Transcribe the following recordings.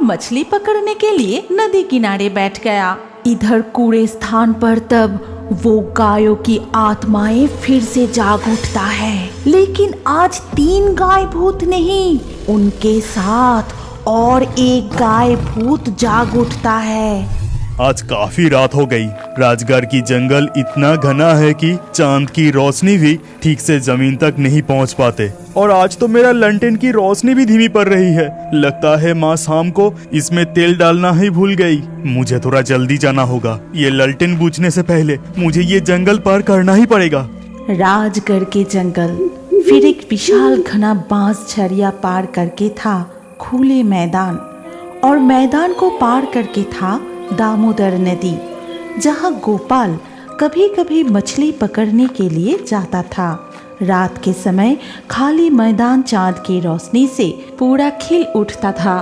मछली पकड़ने के लिए नदी किनारे बैठ गया। इधर कूड़े स्थान पर तब वो गायों की आत्माएं फिर से जाग उठता है, लेकिन आज 3 गाय भूत नहीं, उनके साथ और एक गाय भूत जाग उठता है। आज काफी रात हो गई। राजगढ़ की जंगल इतना घना है कि चांद की रोशनी भी ठीक से जमीन तक नहीं पहुंच पाते, और आज तो मेरा लंटेन की रोशनी भी धीमी पड़ रही है। लगता है माँ शाम को इसमें तेल डालना ही भूल गई। मुझे थोड़ा जल्दी जाना होगा। ये ललटेन बुझने से पहले मुझे ये जंगल पार करना ही पड़ेगा। राजगढ़ के जंगल फिर एक विशाल घना बांस झरिया पार करके था खुले मैदान, और मैदान को पार करके था दामोदर नदी, जहाँ गोपाल कभी कभी मछली पकड़ने के लिए जाता था। रात के समय खाली मैदान चांद की रोशनी से पूरा खिल उठता था।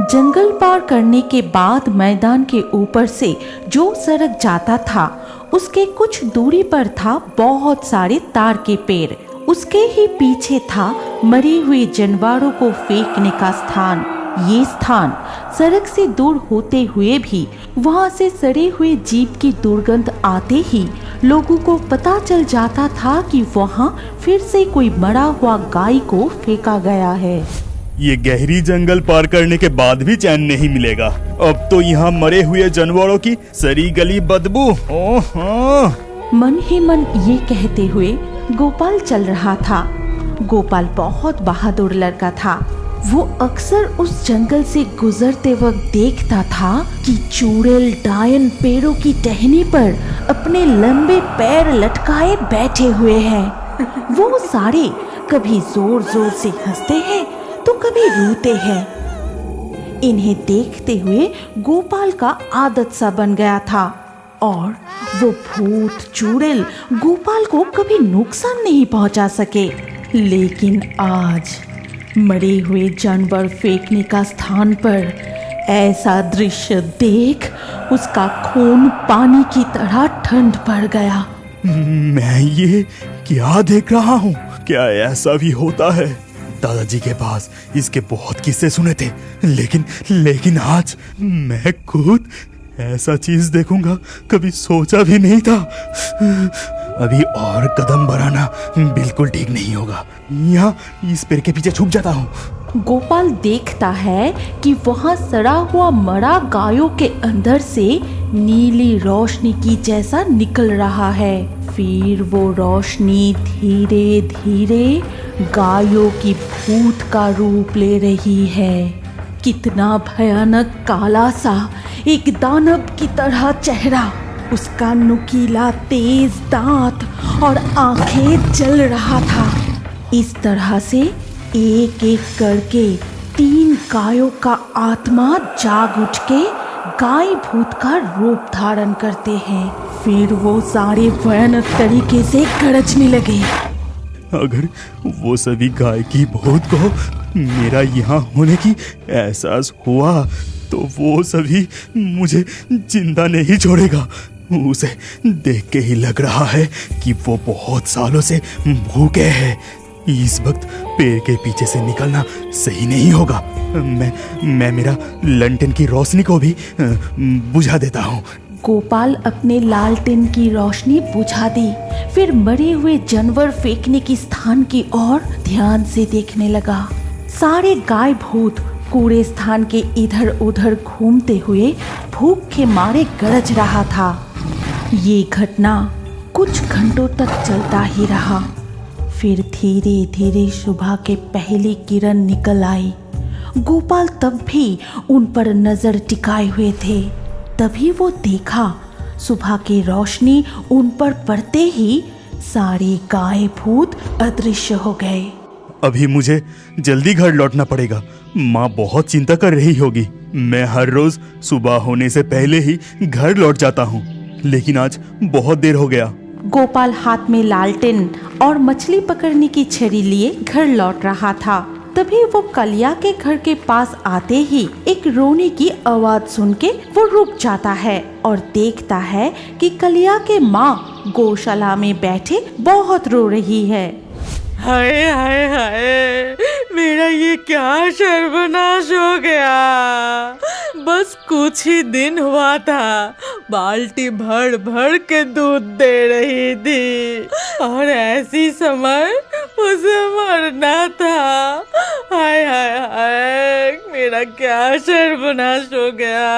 जंगल पार करने के बाद मैदान के ऊपर से जो सड़क जाता था, उसके कुछ दूरी पर था बहुत सारे तार के पेड़। उसके ही पीछे था मरे हुए जानवरों को फेंकने का स्थान। ये स्थान सड़क से दूर होते हुए भी वहां से सड़े हुए जीव की दुर्गंध आते ही लोगों को पता चल जाता था कि वहां फिर से कोई मरा हुआ गाय को फेंका गया है। ये गहरी जंगल पार करने के बाद भी चैन नहीं मिलेगा। अब तो यहाँ मरे हुए जानवरों की सड़ी गली बदबू। मन ही मन ये कहते हुए गोपाल चल रहा था। गोपाल बहुत बहादुर लड़का था। वो अक्सर उस जंगल से गुजरते वक्त देखता था कि चुड़ैल डायन पेड़ों की टहनी पर अपने लंबे पैर लटकाए बैठे हुए हैं। वो सारे कभी जोर जोर से हंसते हैं तो कभी रोते हैं। इन्हें देखते हुए गोपाल का आदत सा बन गया था, और वो भूत चुड़ैल गोपाल को कभी नुकसान नहीं पहुंचा सके। लेकिन आज मरे हुए जानवर फेंकने का स्थान पर ऐसा दृश्य देख उसका खून पानी की तरह ठंड पड़ गया। मैं ये क्या देख रहा हूँ? क्या ऐसा भी होता है? दादाजी के पास इसके बहुत किस्से सुने थे, लेकिन आज मैं खुद ऐसा चीज देखूंगा कभी सोचा भी नहीं था। अभी और कदम बढ़ाना बिल्कुल ठीक नहीं होगा। यहाँ इस पेड़ के पीछे छुप जाता हूँ। गोपाल देखता है कि वहाँ सड़ा हुआ मरा गायों के अंदर से नीली रोशनी की जैसा निकल रहा है। फिर वो रोशनी धीरे धीरे गायों की भूत का रूप ले रही है। कितना भयानक काला सा एक दानव की तरह चेहरा, उसका नुकीला तेज दांत और आंखें जल रहा था। इस तरह से एक एक करके 3 गायों का आत्मा जाग उठ के गाय भूत का रूप धारण करते हैं। फिर वो सारे भयानक तरीके से गरजने लगे। अगर वो सभी गाय की भूत को मेरा यहाँ होने की एहसास हुआ तो वो सभी मुझे जिंदा नहीं छोड़ेगा। उसे देख के ही लग रहा है कि वो बहुत सालों से भूखे हैं। इस वक्त पेड़ के पीछे से निकलना सही नहीं होगा। मैं मेरा लंटेन की रोशनी को भी बुझा देता हूँ। गोपाल अपने लालटेन की रोशनी बुझा दी, फिर मरे हुए जानवर फेंकने की स्थान की ओर ध्यान से देखने लगा। सारे गाय भूत कूड़े स्थान के इधर उधर घूमते हुए भूख के मारे गरज रहा था। ये घटना कुछ घंटों तक चलता ही रहा। फिर धीरे धीरे सुबह के पहली किरण निकल आई। गोपाल तब भी उन पर नजर टिकाए हुए थे। तभी वो देखा सुबह की रोशनी उन पर पड़ते ही सारे गाय भूत अदृश्य हो गए। अभी मुझे जल्दी घर लौटना पड़ेगा। माँ बहुत चिंता कर रही होगी। मैं हर रोज सुबह होने से पहले ही घर लौट जाता हूँ, लेकिन आज बहुत देर हो गया। गोपाल हाथ में लालटेन और मछली पकड़ने की छड़ी लिए घर लौट रहा था। तभी वो कलिया के घर के पास आते ही एक रोने की आवाज सुन के वो रुक जाता है और देखता है कि कलिया के माँ गौशाला में बैठे बहुत रो रही है। हाय हाय हाय, मेरा ये क्या सर्वनाश हो गया। बस कुछ ही दिन हुआ था, बाल्टी भर भर के दूध दे रही थी और ऐसी समय उसे मरना था। हाय हाय हाय, मेरा क्या सर्वनाश हो गया।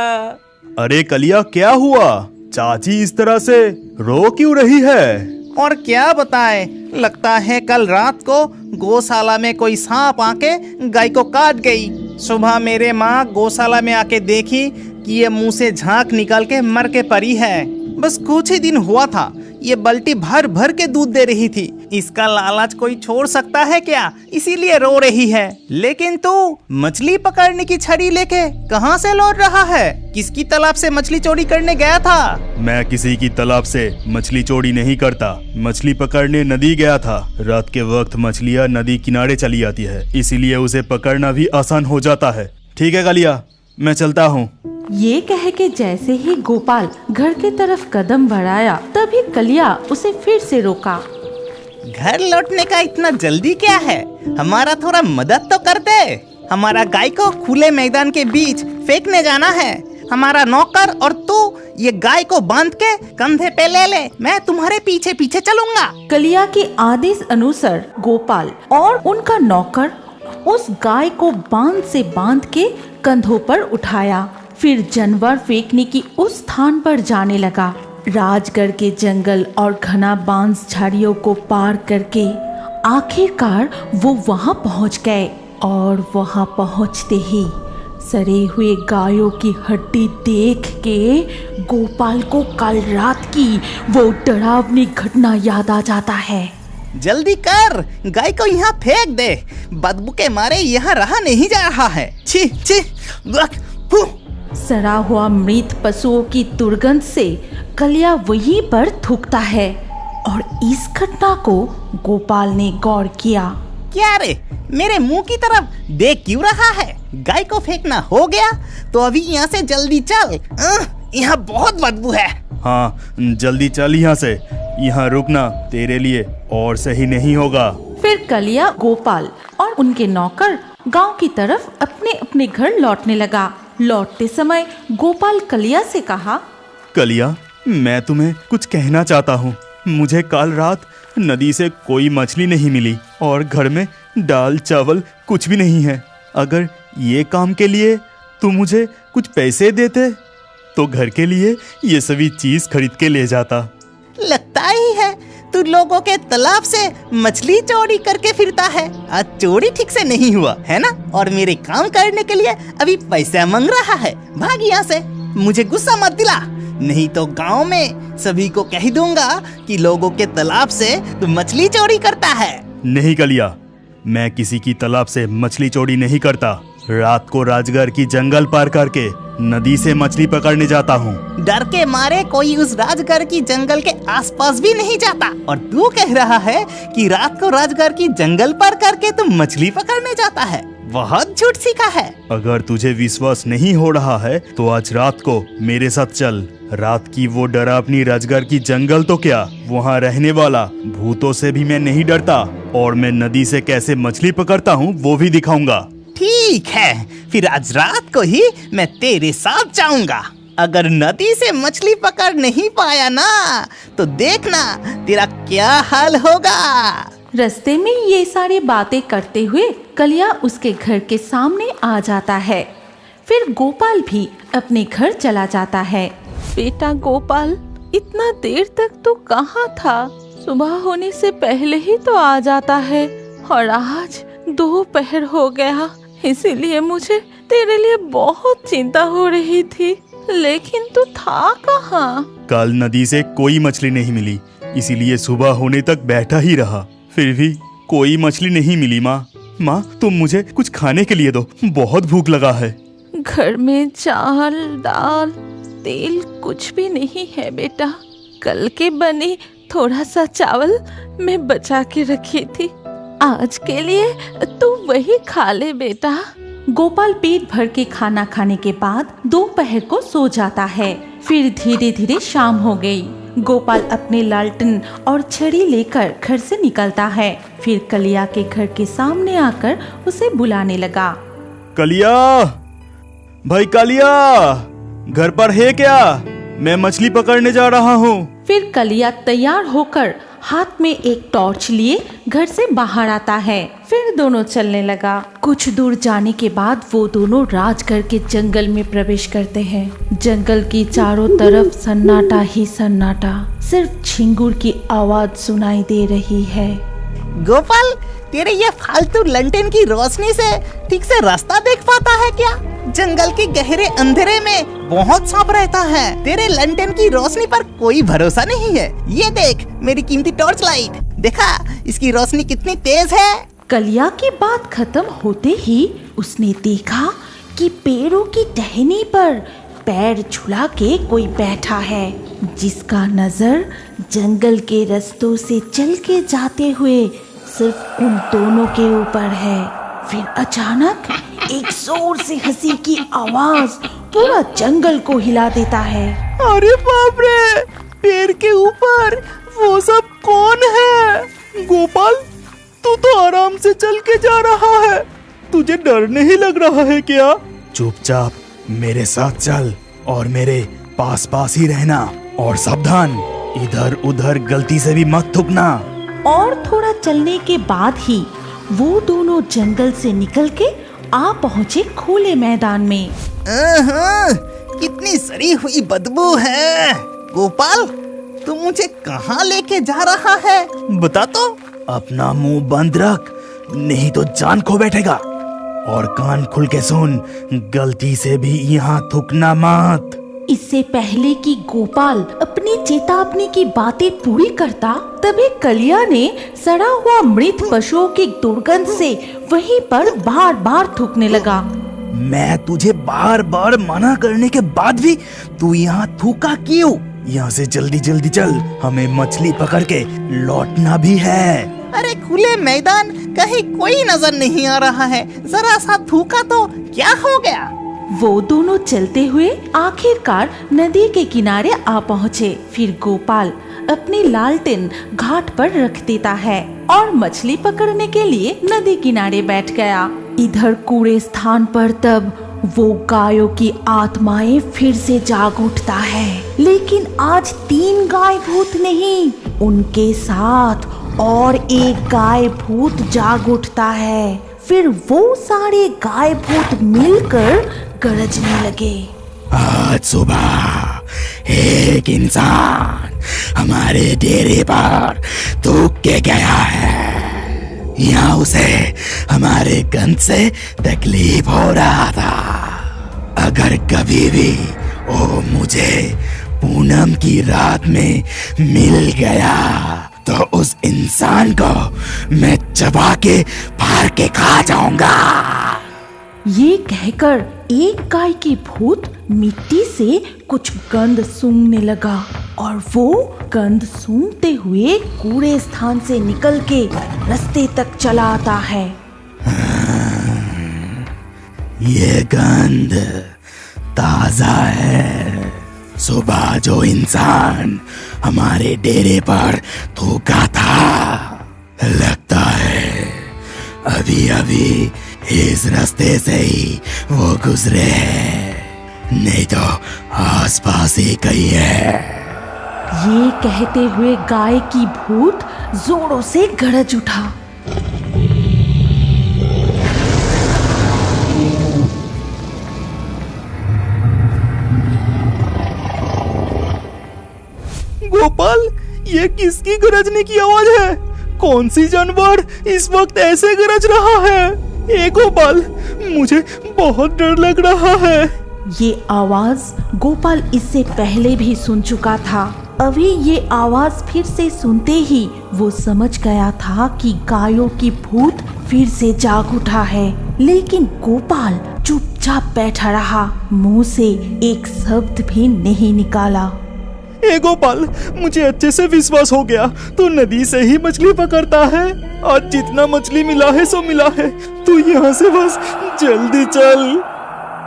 अरे कलिया, क्या हुआ? चाची इस तरह से रो क्यों रही है? और क्या बताएं, लगता है कल रात को गौशाला में कोई सांप आके गाय को काट गई। सुबह मेरे माँ गौशाला में आके देखी कि ये मुंह से झाग निकाल के मर के पड़ी है। बस कुछ ही दिन हुआ था, ये बाल्टी भर भर के दूध दे रही थी। इसका लालच कोई छोड़ सकता है क्या? इसीलिए रो रही है। लेकिन तू मछली पकड़ने की छड़ी लेके कहाँ से लौट रहा है? किसकी तालाब से मछली चोरी करने गया था? मैं किसी की तालाब से मछली चोरी नहीं करता। मछली पकड़ने नदी गया था। रात के वक्त मछलियाँ नदी किनारे चली आती है, इसीलिए उसे पकड़ना भी आसान हो जाता है। ठीक है कलिया, मैं चलता हूँ। ये कह के जैसे ही गोपाल घर की तरफ कदम बढ़ाया, तभी कलिया उसे फिर से रोका। घर लौटने का इतना जल्दी क्या है? हमारा थोड़ा मदद तो कर दे। हमारा गाय को खुले मैदान के बीच फेंकने जाना है। हमारा नौकर और तू ये गाय को बांध के कंधे पे ले ले, मैं तुम्हारे पीछे पीछे चलूंगा। कलिया के आदेश अनुसार गोपाल और उनका नौकर उस गाय को बांध से बांध के कंधों पर उठाया, फिर जानवर फेंकने की उस स्थान पर जाने लगा। राजगढ़ के जंगल और घना बांस झाड़ियों को पार करके आखिरकार वो वहां पहुंच गए और वहां पहुंचते ही सड़े हुए गायों की हड्डी देख के गोपाल को कल रात की वो डरावनी घटना याद आ जाता है। जल्दी कर, गाय को यहाँ फेंक दे। बदबू के मारे यहाँ रहा नहीं जा रहा है। छी छी, फू। सड़ा हुआ मृत पशुओं की दुर्गंध से कलिया वहीं पर थूकता है और इस घटना को गोपाल ने गौर किया। क्या रे, मेरे मुंह की तरफ देख क्यों रहा है? गाय को फेंकना हो गया तो अभी यहाँ से जल्दी चल, यहाँ बहुत बदबू है। हाँ, जल्दी चल यहाँ से। यहाँ रुकना तेरे लिए और सही नहीं होगा। फिर कलिया, गोपाल और उनके नौकर गांव की तरफ अपने अपने घर लौटने लगा। लौटते समय गोपाल कलिया से कहा, कलिया, मैं तुम्हें कुछ कहना चाहता हूँ। मुझे कल रात नदी से कोई मछली नहीं मिली और घर में दाल चावल कुछ भी नहीं है। अगर ये काम के लिए तुम मुझे कुछ पैसे देते तो घर के लिए ये सभी चीज खरीद के ले जाता। लगता ही है तू लोगों के तालाब से मछली चोरी करके फिरता है। आज चोरी ठीक से नहीं हुआ है ना? और मेरे काम करने के लिए अभी पैसा मांग रहा है। भाग यहाँ से, मुझे गुस्सा मत दिला, नहीं तो गांव में सभी को कह दूंगा कि लोगों के तालाब से तू मछली चोरी करता है। नहीं कलिया, मैं किसी की तालाब से मछली चोरी नहीं करता। रात को राजगढ़ की जंगल पार करके नदी से मछली पकड़ने जाता हूँ। डर के मारे कोई उस राजगढ़ की जंगल के आसपास भी नहीं जाता और तू कह रहा है कि रात को राजगढ़ की जंगल पार करके तू मछली पकड़ने जाता है। बहुत झूठ सीखा है। अगर तुझे विश्वास नहीं हो रहा है तो आज रात को मेरे साथ चल। रात की वो डरावनी राजगढ़ की जंगल तो क्या, वहाँ रहने वाला भूतों से भी मैं नहीं डरता और मैं नदी से कैसे मछली पकड़ता हूँ वो भी दिखाऊंगा। ठीक है, फिर आज रात को ही मैं तेरे साथ जाऊंगा। अगर नदी से मछली पकड़ नहीं पाया ना तो देखना तेरा क्या हाल होगा। रास्ते में ये सारी बातें करते हुए कलिया उसके घर के सामने आ जाता है। फिर गोपाल भी अपने घर चला जाता है। बेटा गोपाल, इतना देर तक तो कहाँ था? सुबह होने से पहले ही तो आ जाता है और आज दोपहर हो गया, इसीलिए मुझे तेरे लिए बहुत चिंता हो रही थी। लेकिन तू था कहाँ? कल नदी से कोई मछली नहीं मिली, इसीलिए सुबह होने तक बैठा ही रहा। फिर भी कोई मछली नहीं मिली। माँ, तुम मुझे कुछ खाने के लिए दो, बहुत भूख लगा है। घर में चावल दाल तेल कुछ भी नहीं है बेटा। कल के बने थोड़ा सा चावल मैं बचा के रखी थी, आज के लिए तू वही खा ले बेटा। गोपाल पेट भर के खाना खाने के बाद दोपहर को सो जाता है। फिर धीरे धीरे शाम हो गई गोपाल अपने लालटेन और छड़ी लेकर घर से निकलता है। फिर कलिया के घर के सामने आकर उसे बुलाने लगा। कलिया, भाई कलिया, घर पर है क्या? मैं मछली पकड़ने जा रहा हूँ। फिर कलिया तैयार होकर हाथ में एक टॉर्च लिए घर से बाहर आता है। फिर दोनों चलने लगा। कुछ दूर जाने के बाद वो दोनों राजगढ़ के जंगल में प्रवेश करते हैं। जंगल की चारों तरफ सन्नाटा ही सन्नाटा, सिर्फ झिंगुर की आवाज सुनाई दे रही है। गोपाल, तेरे ये फालतू लंटेन की रोशनी से ठीक से रास्ता देख पाता है क्या? जंगल के गहरे अंधेरे में बहुत सांप रहता है। तेरे लंटेन की रोशनी पर कोई भरोसा नहीं है। ये देख मेरी कीमती टॉर्च लाइट, देखा इसकी रोशनी कितनी तेज है। कलिया की बात खत्म होते ही उसने देखा कि पेड़ों की टहनी पर पैर झुला के कोई बैठा है, जिसका नजर जंगल के रास्तों से चल के जाते हुए सिर्फ उन दोनों के ऊपर है। फिर अचानक एक जोर से हंसी की आवाज पूरा जंगल को हिला देता है। अरे बाप रे, पेड़ के ऊपर वो सब कौन है? गोपाल, तू तो आराम से चल के जा रहा है, तुझे डर नहीं लग रहा है क्या? चुपचाप मेरे साथ चल और मेरे पास पास ही रहना, और सावधान, इधर उधर गलती से भी मत थूकना। और थोड़ा चलने के बाद ही वो दोनों जंगल से निकल के आ पहुँचे खुले मैदान में। कितनी सड़ी हुई बदबू है। गोपाल, तू मुझे कहाँ लेके जा रहा है, बता तो। अपना मुंह बंद रख, नहीं तो जान खो बैठेगा, और कान खुल के सुन, गलती से भी यहाँ थूकना मत। इससे पहले कि गोपाल अपनी चेतावनी की बातें पूरी करता, तभी कलिया ने सड़ा हुआ मृत पशुओं की दुर्गंध से वहीं पर बार बार थूकने लगा। मैं तुझे बार बार मना करने के बाद भी तू यहाँ थूका क्यों? यहाँ से जल्दी जल्दी चल, हमें मछली पकड़ के लौटना भी है। अरे खुले मैदान, कहीं कोई नजर नहीं आ रहा है, जरा सा थूका तो क्या हो गया? वो दोनों चलते हुए आखिरकार नदी के किनारे आ पहुँचे। फिर गोपाल अपनी लालटेन घाट पर रख देता है और मछली पकड़ने के लिए नदी किनारे बैठ गया। इधर कूड़े स्थान पर तब वो गायों की आत्माएं फिर से जाग उठता है, लेकिन आज 3 गाय भूत नहीं, उनके साथ और एक गाय भूत जाग उठता है। फिर वो सारे गाय भूत मिलकर गरजने लगे। आज सुबह एक इंसान हमारे डेरे पर थूक के गया है। यहाँ उसे हमारे गंध से तकलीफ हो रहा था। अगर कभी भी वो मुझे पूनम की रात में मिल गया तो उस इंसान को मैं चबा के फाड़ के खा जाऊंगा। ये कहकर एक गाय की भूत मिट्टी से कुछ गंध सूंघने लगा और वो गंध सूंघते हुए कूड़े स्थान से निकल के रास्ते तक चला आता है। ये गंध ताजा है। सुबह जो इंसान हमारे डेरे पर थूका था, लगता है अभी अभी इस रास्ते से ही वो गुजरे हैं, नहीं तो आसपास ही कहीं है। ये कहते हुए गाय की भूत जोरों से गरज उठा। गोपाल, ये किसकी गरजने की आवाज है? कौन सी जानवर इस वक्त ऐसे गरज रहा है? ए गोपाल, मुझे बहुत डर लग रहा है। ये आवाज गोपाल इससे पहले भी सुन चुका था। अभी ये आवाज फिर से सुनते ही वो समझ गया था कि गायों की भूत फिर से जाग उठा है, लेकिन गोपाल चुपचाप बैठा रहा, मुंह से एक शब्द भी नहीं निकाला। ए गोपाल, मुझे अच्छे से विश्वास हो गया तू नदी से ही मछली पकड़ता है। आज जितना मछली मिला है सो मिला है, तू यहाँ से बस जल्दी चल।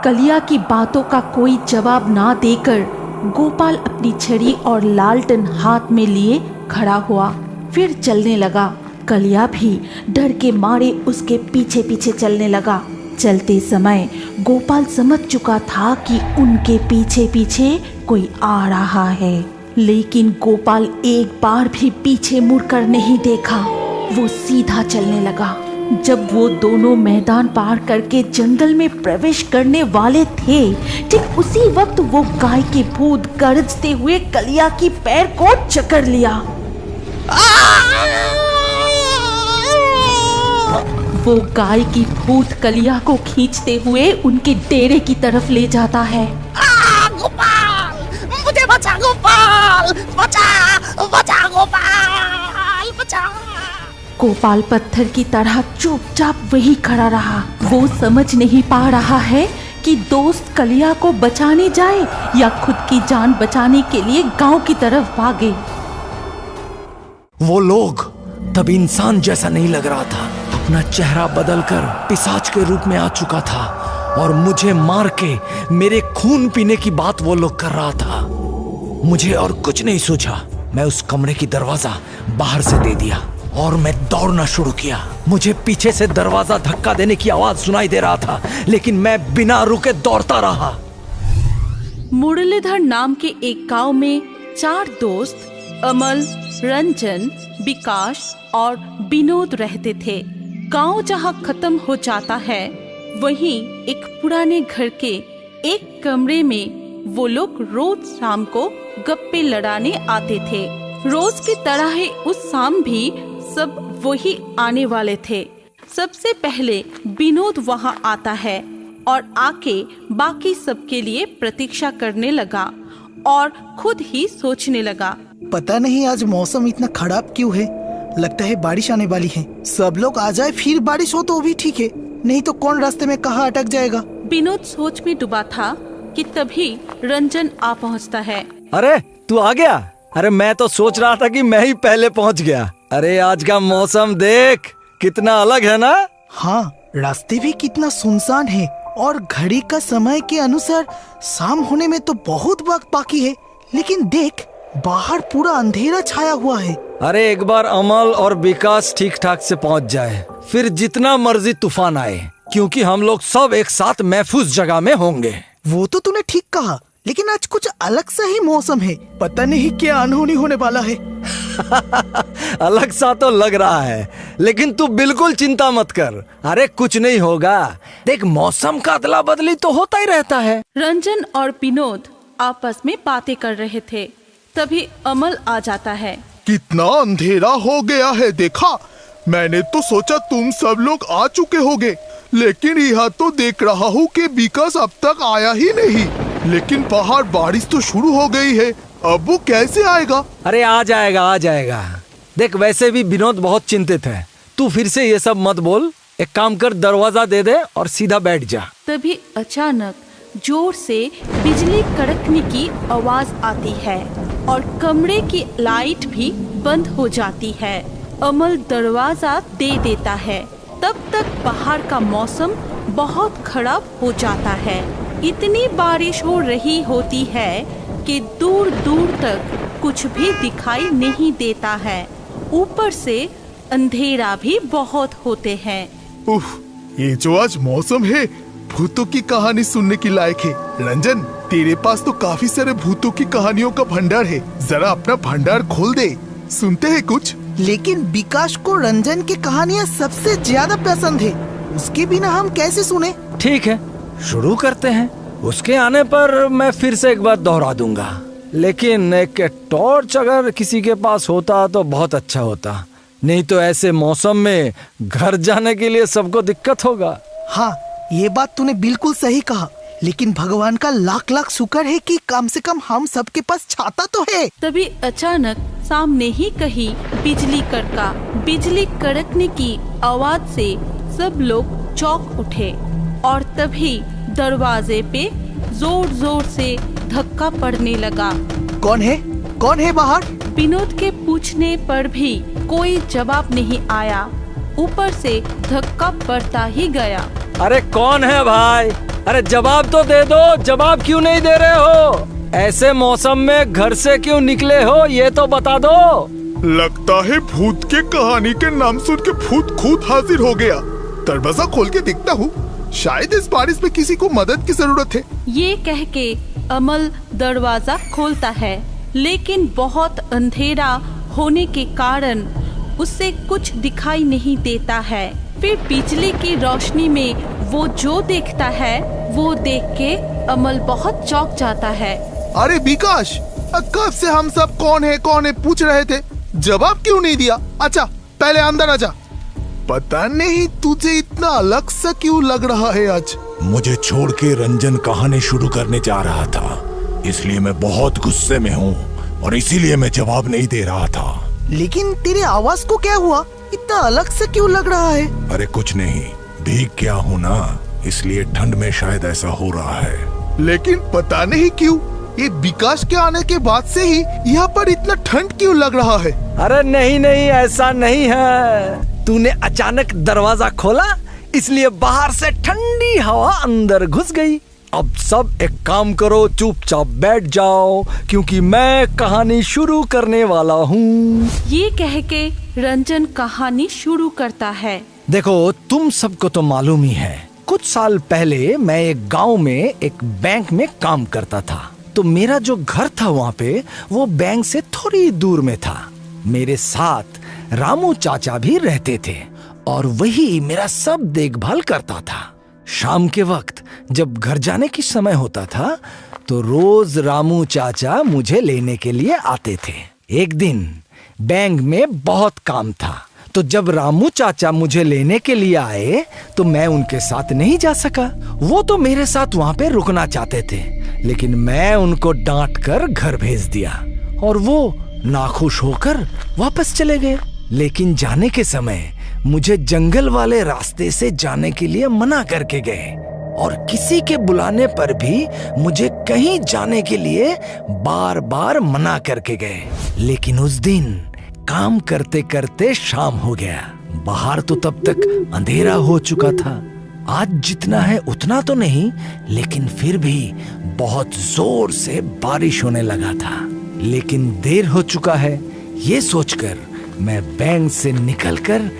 कलिया की बातों का कोई जवाब ना देकर गोपाल अपनी छड़ी और लालटेन हाथ में लिए खड़ा हुआ, फिर चलने लगा। कलिया भी डर के मारे उसके पीछे पीछे चलने लगा। चलते समय गोपाल समझ चुका था कि उनके पीछे पीछे कोई आ रहा है, लेकिन गोपाल एक बार भी पीछे मुड़कर नहीं देखा। वो सीधा चलने लगा। जब वो दोनों मैदान पार करके जंगल में प्रवेश करने वाले थे, ठीक उसी वक्त वो गाय के भूत गरजते हुए कलिया की पैर को जकड़ लिया। वो गाय की भूत कलिया को खींचते हुए उनके डेरे की तरफ ले जाता है। गोपाल, मुझे बचा गोपाल, बचा बचा गोपाल, बचा। गोपाल पत्थर की तरह चुपचाप वही खड़ा रहा। वो समझ नहीं पा रहा है कि दोस्त कलिया को बचाने जाए या खुद की जान बचाने के लिए गांव की तरफ भागे। वो लोग तब इंसान जैसा नहीं लग रहा था। अपना चेहरा बदलकर पिशाच के रूप में आ चुका था और मुझे मार के मेरे खून पीने की बात वो लोग कर रहा था। मुझे और कुछ नहीं सूझा। मैं उस कमरे की दरवाजा बाहर से दे दिया और मैं दौड़ना शुरू किया। मुझे पीछे से दरवाजा धक्का देने की आवाज सुनाई दे रहा था, लेकिन मैं बिना रुके दौड़ता रहा। मुरलीधर नाम के एक गांव में 4 दोस्त अमल, रंजन, विकास और विनोद रहते थे। गांव जहां खत्म हो जाता है, वहीं एक पुराने घर के एक कमरे में वो लोग रोज शाम को गप्पे लड़ाने आते थे। रोज की तरह ही उस शाम भी सब वही आने वाले थे। सबसे पहले विनोद वहां आता है और आके बाकी सबके लिए प्रतीक्षा करने लगा और खुद ही सोचने लगा, पता नहीं आज मौसम इतना खराब क्यों है। लगता है बारिश आने वाली है। सब लोग आ जाए, फिर बारिश हो तो भी ठीक है, नहीं तो कौन रास्ते में कहाँ अटक जाएगा। विनोद सोच में डूबा था कि तभी रंजन आ पहुंचता है। अरे तू आ गया? अरे मैं तो सोच रहा था कि मैं ही पहले पहुंच गया। अरे आज का मौसम देख कितना अलग है ना। हाँ, रास्ते भी कितना सुनसान है और घड़ी का समय के अनुसार शाम होने में तो बहुत वक्त बाकी है, लेकिन देख बाहर पूरा अंधेरा छाया हुआ है। अरे एक बार अमल और विकास ठीक ठाक से पहुंच जाए, फिर जितना मर्जी तूफान आए, क्योंकि हम लोग सब एक साथ महफूज जगह में होंगे। वो तो तूने ठीक कहा, लेकिन आज कुछ अलग सा ही मौसम है। पता नहीं क्या अनहोनी होने वाला है। अलग सा तो लग रहा है, लेकिन तू बिल्कुल चिंता मत कर। अरे कुछ नहीं होगा। देख मौसम का अदला बदली तो होता ही रहता है। रंजन और विनोद आपस में बातें कर रहे थे, तभी अमल आ जाता है। कितना अंधेरा हो गया है देखा। मैंने तो सोचा तुम सब लोग आ चुके होगे, लेकिन यहाँ तो देख रहा हूँ कि विकास अब तक आया ही नहीं। लेकिन बाहर बारिश तो शुरू हो गई है, अब वो कैसे आएगा? अरे आ जाएगा आ जाएगा। देख वैसे भी विनोद बहुत चिंतित है, तू फिर से ये सब मत बोल। एक काम कर, दरवाजा दे दे और सीधा बैठ जा। तभी अचानक जोर से बिजली कड़कने की आवाज आती है और कमरे की लाइट भी बंद हो जाती है। अमल दरवाजा दे देता है। तब तक बाहर का मौसम बहुत खराब हो जाता है। इतनी बारिश हो रही होती है कि दूर दूर तक कुछ भी दिखाई नहीं देता है। ऊपर से अंधेरा भी बहुत होते हैं। उफ, ये जो आज मौसम है भूतों की कहानी सुनने की लायक है। रंजन, तेरे पास तो काफी सारे भूतों की कहानियों का भंडार है, जरा अपना भंडार खोल दे, सुनते हैं कुछ। लेकिन विकास को रंजन की कहानियाँ सबसे ज्यादा पसंद है, उसके बिना हम कैसे सुने। ठीक है, शुरू करते हैं। उसके आने पर मैं फिर से एक बार दोहरा दूंगा, लेकिन एक टॉर्च अगर किसी के पास होता तो बहुत अच्छा होता, नहीं तो ऐसे मौसम में घर जाने के लिए सबको दिक्कत होगा। हाँ, ये बात तूने बिल्कुल सही कहा, लेकिन भगवान का लाख लाख शुक्र है कि कम से कम हम सबके पास छाता तो है। तभी अचानक सामने ही कहीं बिजली कड़का। बिजली कड़कने की आवाज से सब लोग चौंक उठे और तभी दरवाजे पे जोर जोर से धक्का पड़ने लगा। कौन है? कौन है बाहर? विनोद के पूछने पर भी कोई जवाब नहीं आया। ऊपर से धक्का पड़ता ही गया। अरे कौन है भाई? अरे जवाब तो दे दो, जवाब क्यों नहीं दे रहे हो? ऐसे मौसम में घर से क्यों निकले हो ये तो बता दो। लगता है भूत के कहानी के नाम सुन के भूत खुद हाजिर हो गया। दरवाजा खोल के देखता हूँ, शायद इस बारिश में किसी को मदद की जरूरत है। ये कह के अमल दरवाजा खोलता है, लेकिन बहुत अंधेरा होने के कारण उससे कुछ दिखाई नहीं देता है। फिर बिजली की रोशनी में वो जो देखता है वो देख के अमल बहुत चौंक जाता है। अरे विकास, कब से हम सब कौन है पूछ रहे थे, जवाब क्यों नहीं दिया? अच्छा पहले अंदर आजा। पता नहीं तुझे इतना अलग सा क्यों लग रहा है आज। मुझे छोड़ के रंजन कहानी शुरू करने जा रहा था, इसलिए मैं बहुत गुस्से में हूँ और इसीलिए मैं जवाब नहीं दे रहा था। लेकिन तेरे आवाज को क्या हुआ? इतना अलग से क्यों लग रहा है? अरे कुछ नहीं, भीग गया हूँ ना, इसलिए ठंड में शायद ऐसा हो रहा है। लेकिन पता नहीं क्यों ये विकास के आने के बाद से ही यहाँ पर इतना ठंड क्यों लग रहा है। अरे नहीं ऐसा नहीं है, तूने अचानक दरवाजा खोला इसलिए बाहर से ठंडी हवा अंदर घुस गई। अब सब एक काम करो, चुपचाप बैठ जाओ क्योंकि मैं कहानी शुरू करने वाला हूँ। ये कह के रंजन कहानी शुरू करता है। देखो तुम सबको तो मालूम ही है, कुछ साल पहले मैं एक गांव में एक बैंक में काम करता था। तो मेरा जो घर था वहाँ पे वो बैंक से थोड़ी दूर में था। मेरे साथ रामू चाचा भी रहते थे और वही मेरा सब देखभाल करता था। शाम के वक्त जब घर जाने की समय होता था तो रोज रामू चाचा मुझे लेने के लिए आते थे। एक दिन बैंक में बहुत काम था, तो जब रामू चाचा मुझे लेने के लिए आए तो मैं उनके साथ नहीं जा सका। वो तो मेरे साथ वहाँ पे रुकना चाहते थे, लेकिन मैं उनको डांट कर घर भेज दिया और वो नाखुश होकर वापस चले गए। लेकिन जाने के समय मुझे जंगल वाले रास्ते से जाने के लिए मना करके गए और किसी के बुलाने पर भी मुझे कहीं जाने के लिए बार बार मना करके गए। लेकिन उस दिन काम करते करते शाम हो गया। बाहर तो तब तक अंधेरा हो चुका था। आज जितना है उतना तो नहीं, लेकिन फिर भी बहुत जोर से बारिश होने लगा था। लेकिन देर हो चुका है, ये सोचकर मैं बैंक से निकलकर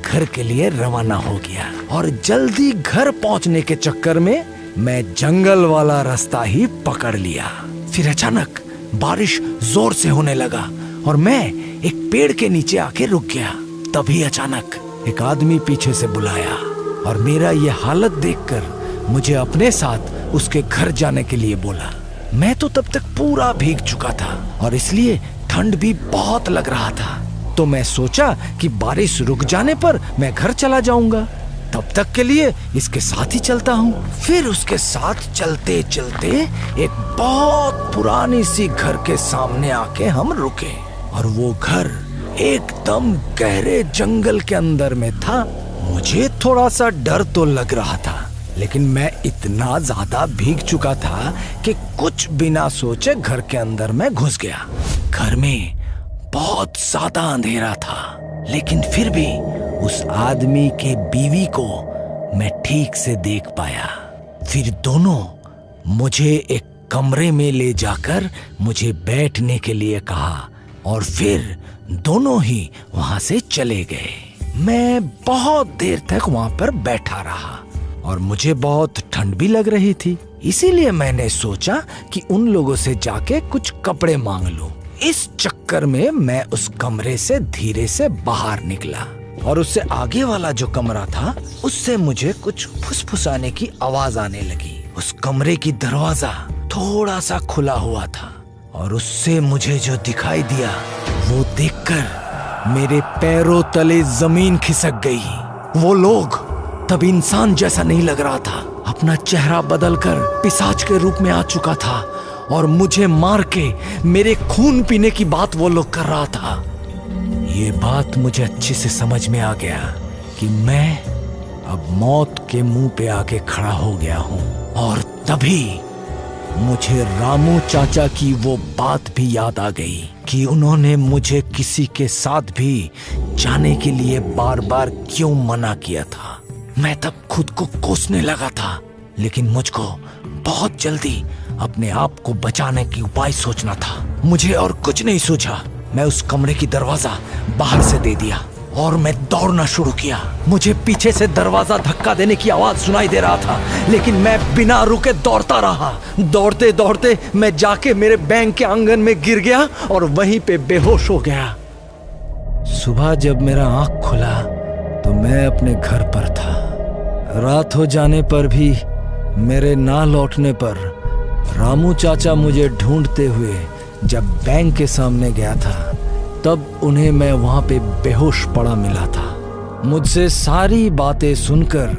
घर के लिए रवाना हो गया और जल्दी घर पहुंचने के चक्कर में मैं जंगल वाला रास्ता ही पकड़ लिया। फिर अचानक बारिश जोर से होने लगा और मैं एक पेड़ के नीचे आके रुक गया। तभी अचानक एक आदमी पीछे से बुलाया और मेरा ये हालत देखकर मुझे अपने साथ उसके घर जाने के लिए बोला। मैं तो तब तक पूरा भीग चुका था और इसलिए ठंड भी बहुत लग रहा था। तो मैं सोचा कि बारिश रुक जाने पर मैं घर चला जाऊंगा, तब तक के लिए इसके साथ ही चलता हूँ। फिर उसके साथ चलते चलते एक बहुत पुरानी सी घर के सामने आके हम रुके और वो घर एकदम गहरे जंगल के अंदर में था। मुझे थोड़ा सा डर तो लग रहा था, लेकिन मैं इतना ज्यादा भीग चुका था कि कुछ बिना सोचे घर के अंदर में घुस गया। घर में बहुत ज्यादा अंधेरा था, लेकिन फिर भी उस आदमी के बीवी को मैं ठीक से देख पाया। फिर दोनों मुझे एक कमरे में ले जाकर मुझे बैठने के लिए कहा और फिर दोनों ही वहां से चले गए। मैं बहुत देर तक वहां पर बैठा रहा और मुझे बहुत ठंड भी लग रही थी, इसीलिए मैंने सोचा कि उन लोगों से जाके कुछ कपड़े मांग लूं। इस चक्कर में मैं उस कमरे से धीरे से बाहर निकला और उससे आगे वाला जो कमरा था उससे मुझे कुछ फुसफुसाने की आवाज आने लगी। उस कमरे की दरवाजा थोड़ा सा खुला हुआ था और उससे मुझे जो दिखाई दिया वो देखकर मेरे पैरों तले जमीन खिसक गई। वो लोग तब इंसान जैसा नहीं लग रहा था, अपना चेहरा बदलकर पिशाच के रूप में आ चुका था और मुझे मार के मेरे खून पीने की बात वो लोग कर रहा था। ये बात मुझे अच्छे से समझ में आ गया कि मैं अब मौत के मुंह पे आके खड़ा हो गया हूँ। और तभी मुझे रामू चाचा की वो बात भी याद आ गई कि उन्होंने मुझे किसी के साथ भी जाने के लिए बार बार क्यों मना किया था। मैं तब खुद को कोसने लगा था, लेकिन मुझको बहुत जल्दी अपने आप को बचाने की उपाय सोचना था। मुझे और कुछ नहीं सूझा। मैं उस कमरे की दरवाजा बाहर से दे दिया और मैं दौड़ना शुरू किया। मुझे पीछे से दरवाजा धक्का देने की आवाज सुनाई दे रहा था, लेकिन मैं बिना रुके दौड़ता रहा। दौड़ते दौड़ते मैं जाके मेरे बैंक के आंगन में गिर गया और वहीं पे बेहोश हो गया। सुबह जब मेरा आंख खुला तो मैं अपने घर पर था। रात हो जाने पर भी मेरे ना लौटने पर रामू चाचा मुझे ढूंढते हुए जब बैंक के सामने गया था, तब उन्हें मैं वहां पे बेहोश पड़ा मिला था। मुझसे सारी बातें सुनकर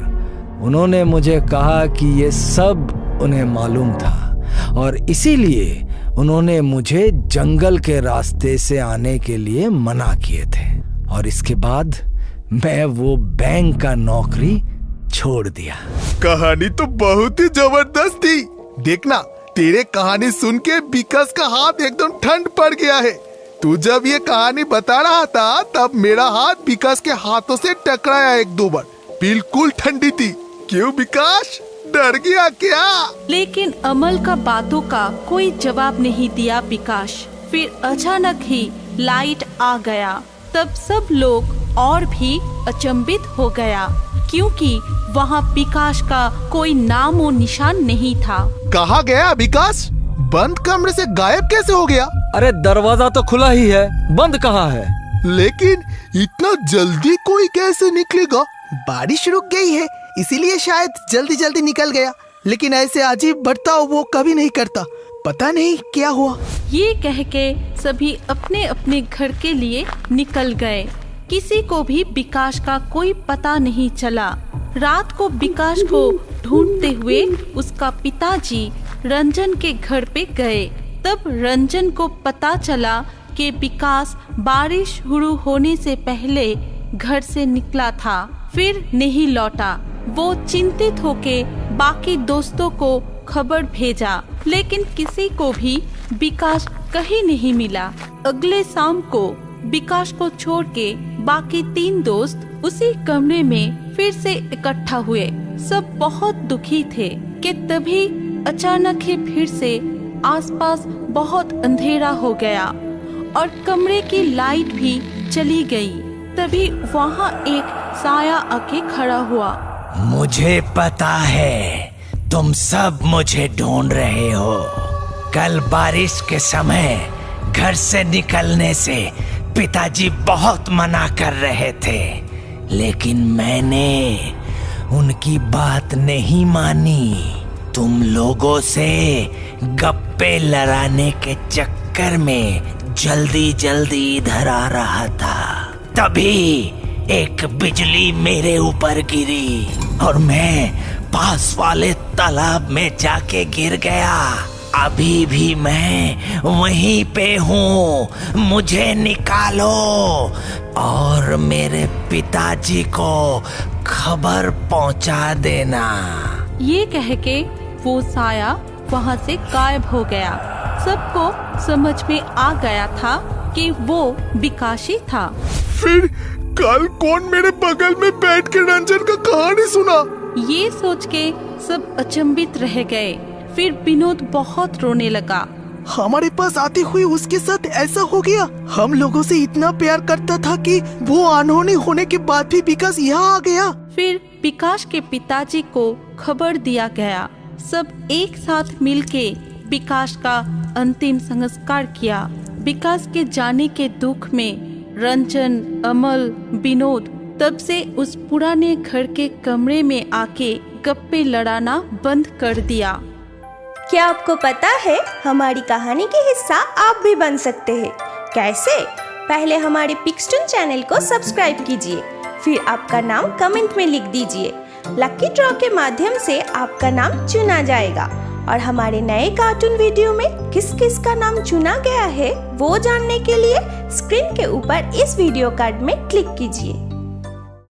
उन्होंने मुझे कहा कि ये सब उन्हें मालूम था और इसीलिए उन्होंने मुझे जंगल के रास्ते से आने के लिए मना किए थे। और इसके बाद मैं वो बैंक का नौकरी छोड़ दिया। कहानी तो बहुत ही जबरदस्त थी। देखना, तेरे कहानी सुन के विकास का हाथ एकदम ठंड पड़ गया है। तू जब ये कहानी बता रहा था तब मेरा हाथ विकास के हाथों से टकराया 1-2 बार। बिल्कुल ठंडी थी। क्यों विकास, डर गया क्या? लेकिन अमल का बातों का कोई जवाब नहीं दिया विकास। फिर अचानक ही लाइट आ गया। तब सब लोग और भी अचंभित हो गया, क्योंकि वहाँ विकास का कोई नाम और निशान नहीं था। कहाँ गया विकास? बंद कमरे से गायब कैसे हो गया? अरे दरवाजा तो खुला ही है, बंद कहाँ है? लेकिन इतना जल्दी कोई कैसे निकलेगा? बारिश रुक गई है, इसीलिए शायद जल्दी जल्दी निकल गया। लेकिन ऐसे अजीब बर्ताव वो कभी नहीं करता। पता नहीं क्या हुआ। ये कह के सभी अपने अपने घर के लिए निकल गए। किसी को भी विकास का कोई पता नहीं चला। रात को विकास को ढूंढते हुए उसका पिताजी रंजन के घर पे गए। तब रंजन को पता चला कि विकास बारिश शुरू होने से पहले घर से निकला था, फिर नहीं लौटा। वो चिंतित होके बाकी दोस्तों को खबर भेजा, लेकिन किसी को भी विकास कहीं नहीं मिला। अगले शाम को विकास को छोड़ के बाकी 3 दोस्त उसी कमरे में फिर से इकट्ठा हुए। सब बहुत दुखी थे कि तभी अचानक ही फिर से आसपास बहुत अंधेरा हो गया और कमरे की लाइट भी चली गई। तभी वहाँ एक साया आके खड़ा हुआ। मुझे पता है तुम सब मुझे ढूंढ रहे हो। कल बारिश के समय घर से निकलने से पिताजी बहुत मना कर रहे थे, लेकिन मैंने उनकी बात नहीं मानी। तुम लोगों से गप्पे लड़ाने के चक्कर में जल्दी जल्दी इधर आ रहा था। तभी एक बिजली मेरे ऊपर गिरी और मैं पास वाले तालाब में जाके गिर गया। अभी भी मैं वहीं पे हूँ, मुझे निकालो और मेरे पिताजी को खबर पहुँचा देना। ये कह के वो साया वहाँ से गायब हो गया। सबको समझ में आ गया था कि वो विकासी था। फिर कल कौन मेरे बगल में बैठ के रंजन का कहानी सुना? ये सोच के सब अचंभित रह गए। फिर विनोद बहुत रोने लगा। हमारे पास आते हुए उसके साथ ऐसा हो गया। हम लोगों से इतना प्यार करता था कि वो अनहोनी होने के बाद भी विकास यहाँ आ गया। फिर विकास के पिताजी को खबर दिया गया। सब एक साथ मिलके विकास का अंतिम संस्कार किया। विकास के जाने के दुख में रंजन, अमल, विनोद तब से उस पुराने घर के कमरे में आके गप्पे लड़ाना बंद कर दिया। क्या आपको पता है हमारी कहानी के हिस्सा आप भी बन सकते हैं? कैसे? पहले हमारे पिक्सटून चैनल को सब्सक्राइब कीजिए, फिर आपका नाम कमेंट में लिख दीजिए। लकी ड्रॉ के माध्यम से आपका नाम चुना जाएगा और हमारे नए कार्टून वीडियो में किस किस का नाम चुना गया है वो जानने के लिए स्क्रीन के ऊपर इस वीडियो कार्ड में क्लिक कीजिए।